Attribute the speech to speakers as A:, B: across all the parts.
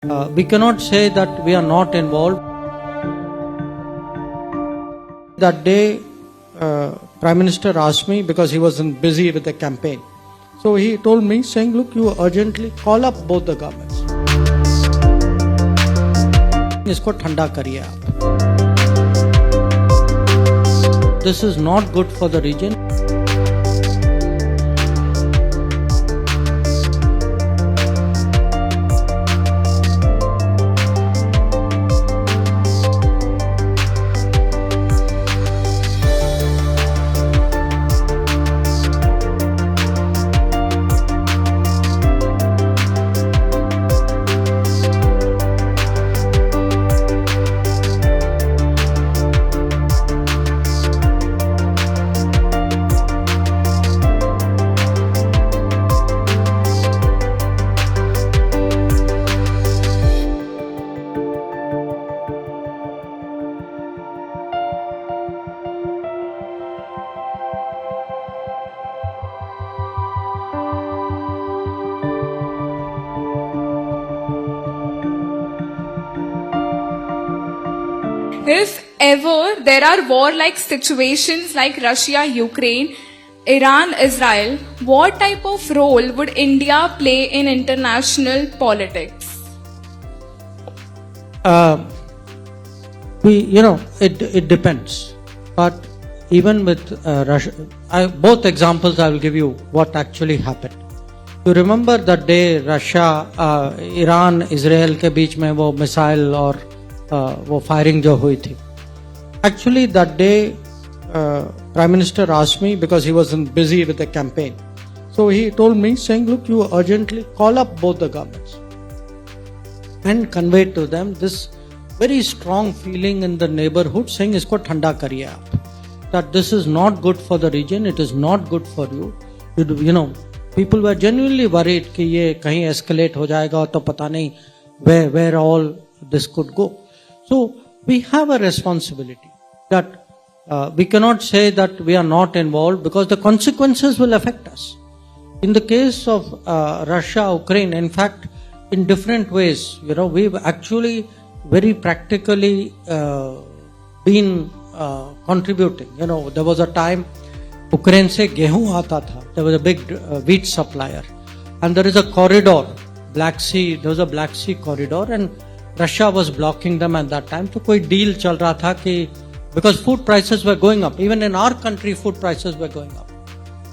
A: We cannot say that we are not involved. That day, Prime Minister asked me because he was busy with the campaign. So he told me, saying, look, you urgently call up both the governments. इसको ठंडा करिए आप. This is not good for the region.
B: If ever there are war-like situations like Russia, Ukraine, Iran, Israel, what type of role would India play in international politics?
A: It depends. But even with Russia, both examples I will give you what actually happened. You remember that day Russia, Iran, Israel के बीच में वो missile और वो firing जो हुई थी. Actually that day Prime Minister asked me because he was busy with the campaign. So he told me, saying, look, you urgently call up both the governments and convey to them this very strong feeling in the neighborhood, saying इसको ठंडा करिए आप. That this is not good for the region, it is not good for you. People were genuinely worried कि ये कहीं escalate हो जाएगा तो पता नहीं where all this could go. So we have a responsibility that we cannot say that we are not involved because the consequences will affect us. In the case of Russia, Ukraine, in fact, in different ways, we've actually very practically been contributing. There was a time Ukraine se गेहूं आता था. There was a big wheat supplier, and there is a corridor, Black Sea. There was a Black Sea corridor, and Russia was blocking them at that time. तो कोई deal चल रहा था कि because food prices were going up, even in our country food prices were going up.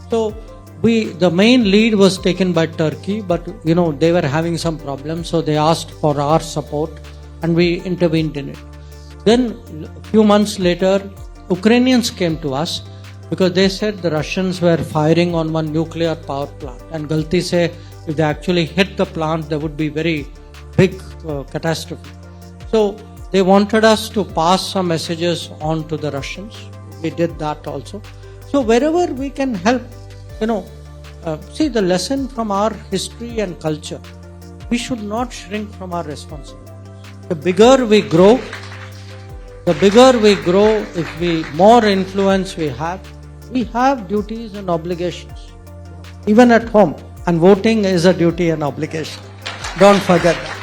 A: So the main lead was taken by Turkey, but they were having some problems, so they asked for our support, and we intervened in it. Then a few months later, Ukrainians came to us because they said the Russians were firing on one nuclear power plant, and galti se if they actually hit the plant, there would be very big catastrophe. So they wanted us to pass some messages on to the Russians. We did that also. So wherever we can help, see the lesson from our history and culture, we should not shrink from our responsibilities. The bigger we grow, if more influence we have duties and obligations, even at home. And voting is a duty and obligation. Don't forget that.